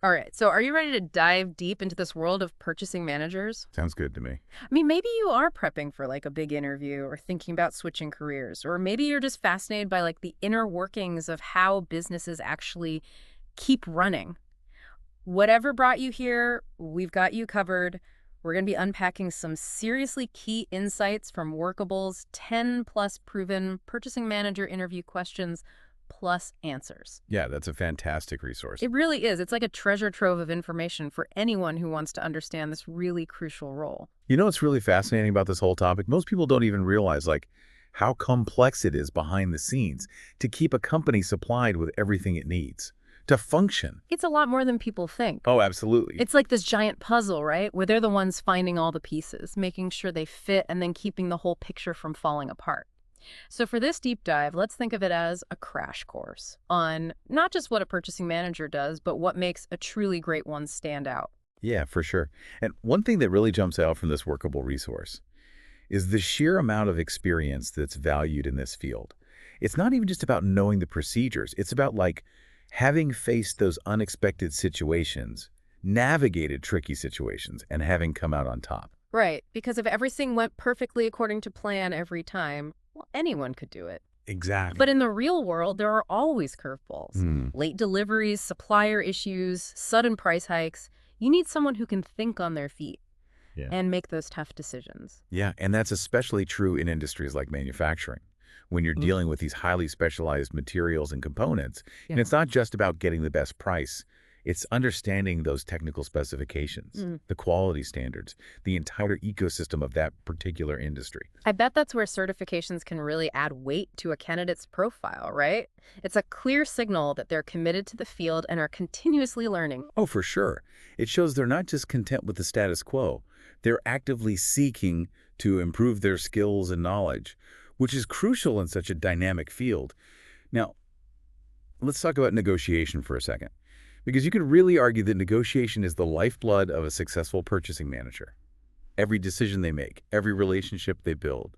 All right, so are you ready to dive deep into this world of purchasing managers? Sounds good to me. I mean, maybe you are prepping for like a big interview or thinking about switching careers, or maybe you're just fascinated by like the inner workings of how businesses actually keep running. Whatever brought you here, we've got you covered. We're going to be unpacking some seriously key insights from Workable's 10 plus proven purchasing manager interview questions plus answers. Yeah, that's a fantastic resource. It really is. It's like a treasure trove of information for anyone who wants to understand this really crucial role. You know what's really fascinating about this whole topic? Most people don't even realize, how complex it is behind the scenes to keep a company supplied with everything it needs to function. It's a lot more than people think. Oh, absolutely. It's like this giant puzzle, right? Where they're the ones finding all the pieces, making sure they fit, and then keeping the whole picture from falling apart. So for this deep dive, let's think of it as a crash course on not just what a purchasing manager does, but what makes a truly great one stand out. Yeah, for sure. And one thing that really jumps out from this workable resource is the sheer amount of experience that's valued in this field. It's not even just about knowing the procedures. It's about having faced those unexpected situations, navigated tricky situations, and having come out on top. Right, because if everything went perfectly according to plan every time, well, anyone could do it. Exactly. But in the real world, there are always curveballs. Hmm. Late deliveries, supplier issues, sudden price hikes. You need someone who can think on their feet Yeah. and make those tough decisions. Yeah, and that's especially true in industries like manufacturing, when you're dealing with these highly specialized materials and components. Yeah. And it's not just about getting the best price. It's understanding those technical specifications, Mm. the quality standards, the entire ecosystem of that particular industry. I bet that's where certifications can really add weight to a candidate's profile, right? It's a clear signal that they're committed to the field and are continuously learning. Oh, for sure. It shows they're not just content with the status quo. They're actively seeking to improve their skills and knowledge, which is crucial in such a dynamic field. Now, let's talk about negotiation for a second, because you could really argue that negotiation is the lifeblood of a successful purchasing manager. Every decision they make, every relationship they build,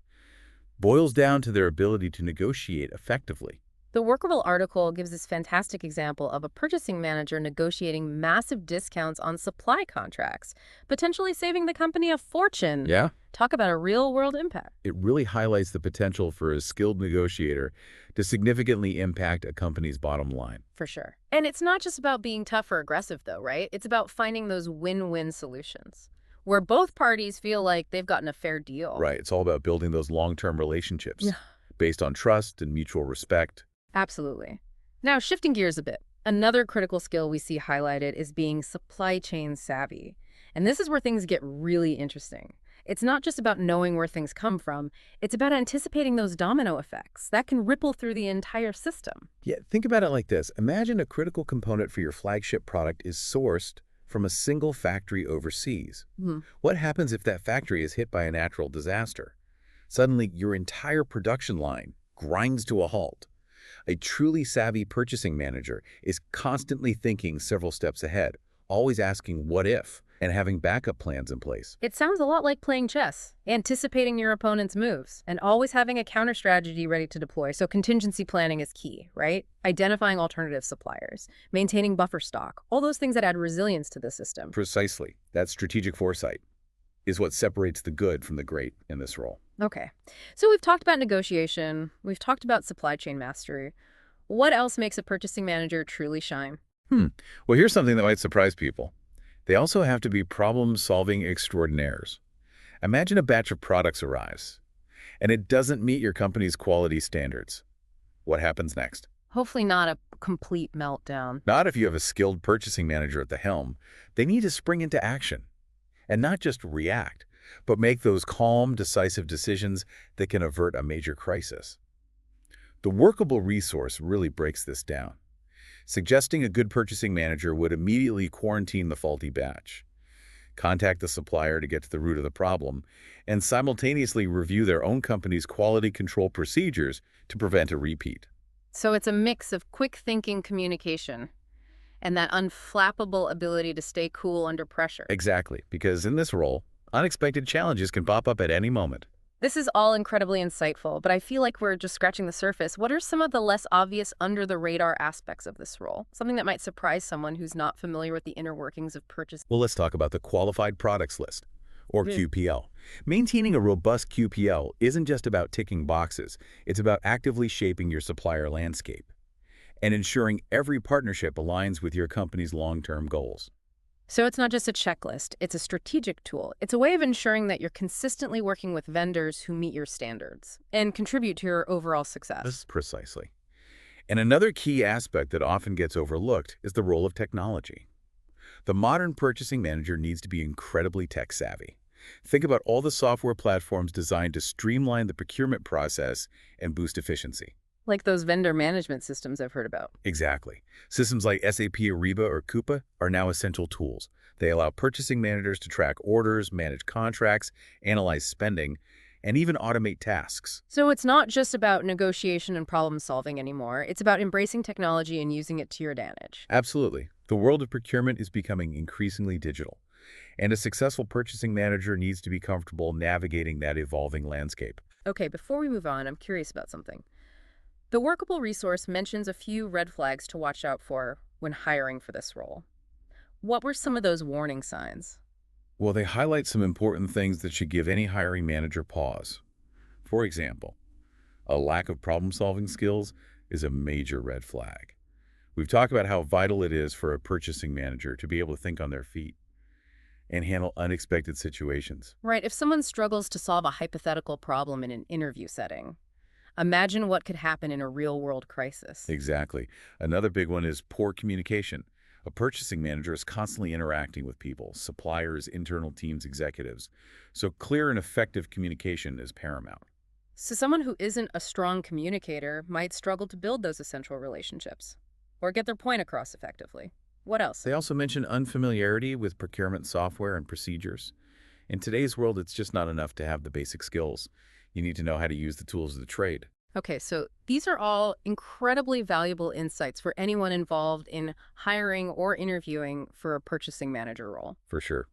boils down to their ability to negotiate effectively. The Workable article gives this fantastic example of a purchasing manager negotiating massive discounts on supply contracts, potentially saving the company a fortune. Yeah? Talk about a real-world impact. It really highlights the potential for a skilled negotiator to significantly impact a company's bottom line. For sure. And it's not just about being tough or aggressive, though, right? It's about finding those win-win solutions where both parties feel like they've gotten a fair deal. Right. It's all about building those long-term relationships Yeah. based on trust and mutual respect. Absolutely. Now, shifting gears a bit, another critical skill we see highlighted is being supply chain savvy. And this is where things get really interesting. It's not just about knowing where things come from. It's about anticipating those domino effects that can ripple through the entire system. Yeah, think about it like this. Imagine a critical component for your flagship product is sourced from a single factory overseas. Hmm. What happens if that factory is hit by a natural disaster? Suddenly, your entire production line grinds to a halt. A truly savvy purchasing manager is constantly thinking several steps ahead, always asking what if, and having backup plans in place. It sounds a lot like playing chess, anticipating your opponent's moves, and always having a counter strategy ready to deploy. So contingency planning is key, right? Identifying alternative suppliers, maintaining buffer stock, all those things that add resilience to the system. Precisely. That strategic foresight is what separates the good from the great in this role. Okay, so we've talked about negotiation, we've talked about supply chain mastery. What else makes a purchasing manager truly shine? Well, here's something that might surprise people. They also have to be problem-solving extraordinaires. Imagine a batch of products arrives, and it doesn't meet your company's quality standards. What happens next? Hopefully not a complete meltdown. Not if you have a skilled purchasing manager at the helm. They need to spring into action, and not just react, but make those calm, decisive decisions that can avert a major crisis. The workable resource really breaks this down, suggesting a good purchasing manager would immediately quarantine the faulty batch, contact the supplier to get to the root of the problem, and simultaneously review their own company's quality control procedures to prevent a repeat. So it's a mix of quick thinking communication and that unflappable ability to stay cool under pressure. Exactly, because in this role, unexpected challenges can pop up at any moment. This is all incredibly insightful, but I feel like we're just scratching the surface. What are some of the less obvious under the radar aspects of this role? Something that might surprise someone who's not familiar with the inner workings of purchase. Well, let's talk about the Qualified Products List, or Mm. QPL. Maintaining a robust QPL isn't just about ticking boxes. It's about actively shaping your supplier landscape and ensuring every partnership aligns with your company's long-term goals. So it's not just a checklist, it's a strategic tool. It's a way of ensuring that you're consistently working with vendors who meet your standards and contribute to your overall success. Precisely. And another key aspect that often gets overlooked is the role of technology. The modern purchasing manager needs to be incredibly tech-savvy. Think about all the software platforms designed to streamline the procurement process and boost efficiency. Like those vendor management systems I've heard about. Exactly. Systems like SAP Ariba or Coupa are now essential tools. They allow purchasing managers to track orders, manage contracts, analyze spending, and even automate tasks. So it's not just about negotiation and problem solving anymore. It's about embracing technology and using it to your advantage. Absolutely. The world of procurement is becoming increasingly digital, and a successful purchasing manager needs to be comfortable navigating that evolving landscape. Okay, before we move on, I'm curious about something. The workable resource mentions a few red flags to watch out for when hiring for this role. What were some of those warning signs? Well, they highlight some important things that should give any hiring manager pause. For example, a lack of problem-solving skills is a major red flag. We've talked about how vital it is for a purchasing manager to be able to think on their feet and handle unexpected situations. Right, if someone struggles to solve a hypothetical problem in an interview setting, imagine what could happen in a real-world crisis. Exactly. Another big one is poor communication. A purchasing manager is constantly interacting with people, suppliers, internal teams, executives. So clear and effective communication is paramount. So someone who isn't a strong communicator might struggle to build those essential relationships or get their point across effectively. What else? They also mention unfamiliarity with procurement software and procedures. In today's world, it's just not enough to have the basic skills. You need to know how to use the tools of the trade. Okay, so these are all incredibly valuable insights for anyone involved in hiring or interviewing for a purchasing manager role. For sure.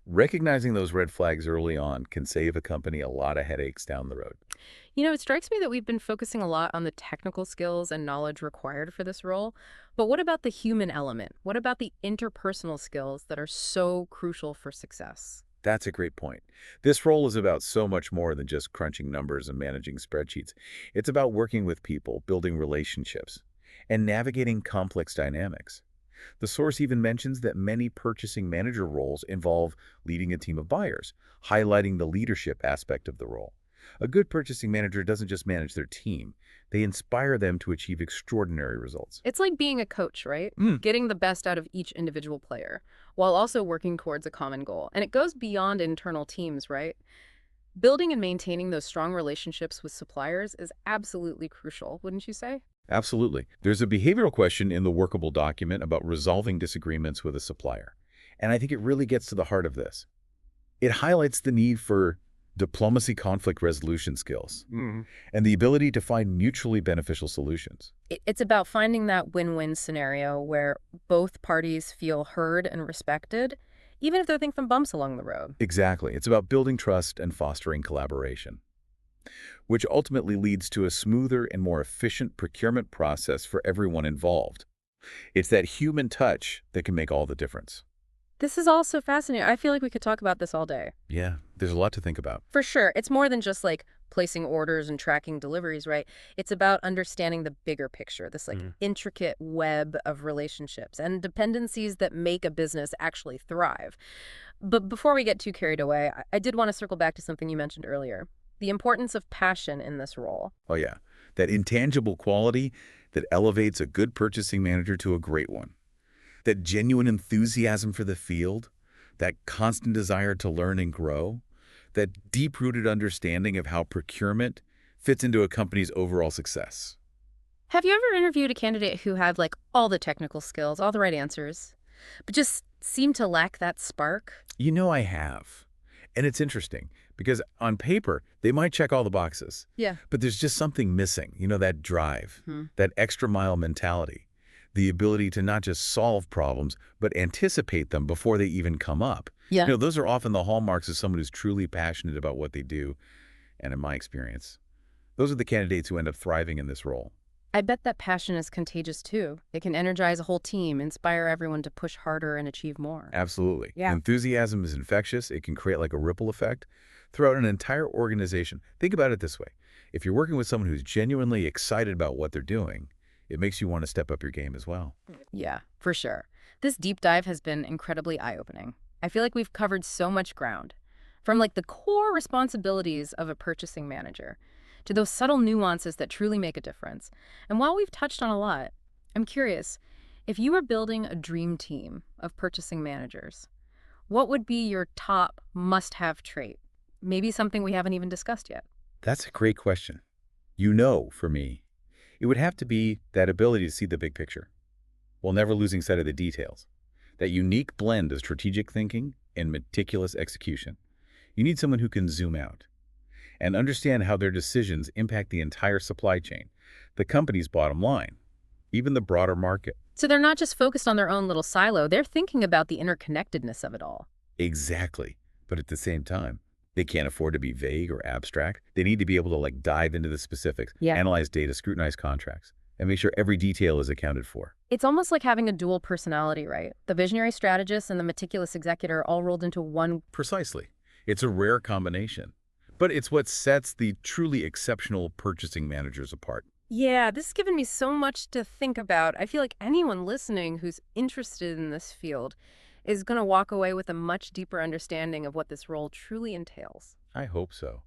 Recognizing those red flags early on can save a company a lot of headaches down the road. You know, it strikes me that we've been focusing a lot on the technical skills and knowledge required for this role, but what about the human element? What about the interpersonal skills that are so crucial for success? That's a great point. This role is about so much more than just crunching numbers and managing spreadsheets. It's about working with people, building relationships, and navigating complex dynamics. The source even mentions that many purchasing manager roles involve leading a team of buyers, highlighting the leadership aspect of the role. A good purchasing manager doesn't just manage their team, they inspire them to achieve extraordinary results. It's like being a coach, right? Mm. Getting the best out of each individual player while also working towards a common goal. And it goes beyond internal teams, right? Building and maintaining those strong relationships with suppliers is absolutely crucial, wouldn't you say? Absolutely. There's a behavioral question in the workable document about resolving disagreements with a supplier. And I think it really gets to the heart of this. It highlights the need for diplomacy, conflict resolution skills, and the ability to find mutually beneficial solutions. It's about finding that win-win scenario where both parties feel heard and respected, even if they're thinking from bumps along the road. Exactly. It's about building trust and fostering collaboration, which ultimately leads to a smoother and more efficient procurement process for everyone involved. It's that human touch that can make all the difference. This is all so fascinating. I feel like we could talk about this all day. Yeah, there's a lot to think about. For sure. It's more than just like placing orders and tracking deliveries, right? It's about understanding the bigger picture, this like intricate web of relationships and dependencies that make a business actually thrive. But before we get too carried away, I did want to circle back to something you mentioned earlier, the importance of passion in this role. Oh yeah, that intangible quality that elevates a good purchasing manager to a great one. That genuine enthusiasm for the field, that constant desire to learn and grow, that deep-rooted understanding of how procurement fits into a company's overall success. Have you ever interviewed a candidate who had like all the technical skills, all the right answers, but just seemed to lack that spark? You know I have. And it's interesting because on paper, they might check all the boxes, Yeah. but there's just something missing, that drive, that extra mile mentality, the ability to not just solve problems, but anticipate them before they even come up. Yeah. Those are often the hallmarks of someone who's truly passionate about what they do And in my experience, those are the candidates who end up thriving in this role. I bet that passion is contagious too. It can energize a whole team, inspire everyone to push harder and achieve more. Absolutely. Yeah. Enthusiasm is infectious. It can create like a ripple effect throughout an entire organization. Think about it this way. If you're working with someone who's genuinely excited about what they're doing, it makes you want to step up your game as well. Yeah, for sure. This deep dive has been incredibly eye-opening. I feel like we've covered so much ground, from like the core responsibilities of a purchasing manager to those subtle nuances that truly make a difference. And while we've touched on a lot, I'm curious, if you were building a dream team of purchasing managers, what would be your top must-have trait? Maybe something we haven't even discussed yet. That's a great question. For me, it would have to be that ability to see the big picture while never losing sight of the details. That unique blend of strategic thinking and meticulous execution. You need someone who can zoom out and understand how their decisions impact the entire supply chain, the company's bottom line, even the broader market. So they're not just focused on their own little silo, they're thinking about the interconnectedness of it all. Exactly. But at the same time, they can't afford to be vague or abstract. They need to be able to dive into the specifics, Yeah. analyze data, scrutinize contracts, and make sure every detail is accounted for. It's almost like having a dual personality, right? The visionary strategist and the meticulous executor all rolled into one. Precisely. It's a rare combination. But it's what sets the truly exceptional purchasing managers apart. Yeah, this has given me so much to think about. I feel like anyone listening who's interested in this field is going to walk away with a much deeper understanding of what this role truly entails. I hope so.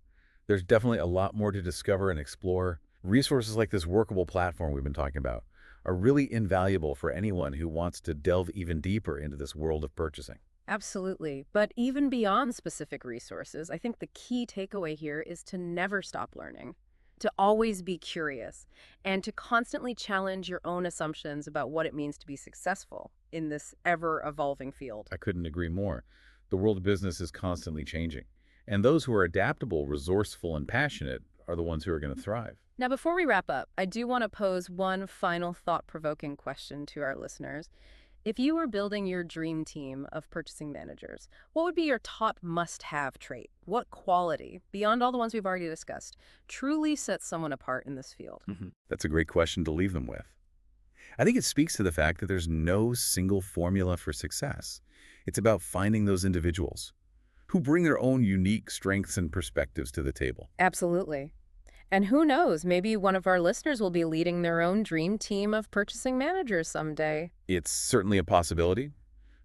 There's definitely a lot more to discover and explore. Resources like this workable platform we've been talking about are really invaluable for anyone who wants to delve even deeper into this world of purchasing. Absolutely. But even beyond specific resources, I think the key takeaway here is to never stop learning, to always be curious, and to constantly challenge your own assumptions about what it means to be successful in this ever-evolving field. I couldn't agree more. The world of business is constantly changing, and those who are adaptable, resourceful, and passionate are the ones who are going to thrive. Now, before we wrap up, I do want to pose one final thought-provoking question to our listeners. If you were building your dream team of purchasing managers, what would be your top must-have trait? What quality, beyond all the ones we've already discussed, truly sets someone apart in this field? That's a great question to leave them with. I think it speaks to the fact that there's no single formula for success. It's about finding those individuals who bring their own unique strengths and perspectives to the table. Absolutely. And who knows, maybe one of our listeners will be leading their own dream team of purchasing managers someday. It's certainly a possibility.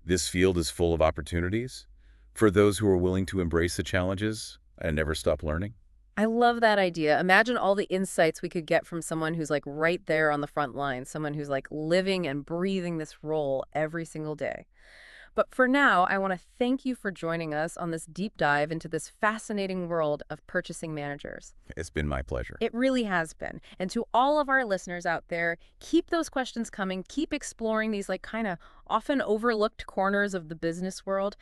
This field is full of opportunities for those who are willing to embrace the challenges and never stop learning. I love that idea. Imagine all the insights we could get from someone who's like right there on the front line, someone who's like living and breathing this role every single day. But for now, I want to thank you for joining us on this deep dive into this fascinating world of purchasing managers. It's been my pleasure. It really has been. And to all of our listeners out there, keep those questions coming. Keep exploring these like kind of often overlooked corners of the business world.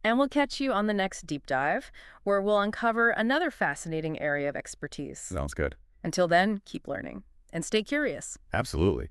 And we'll catch you on the next deep dive, where we'll uncover another fascinating area of expertise. Sounds good. Until then, keep learning and stay curious. Absolutely.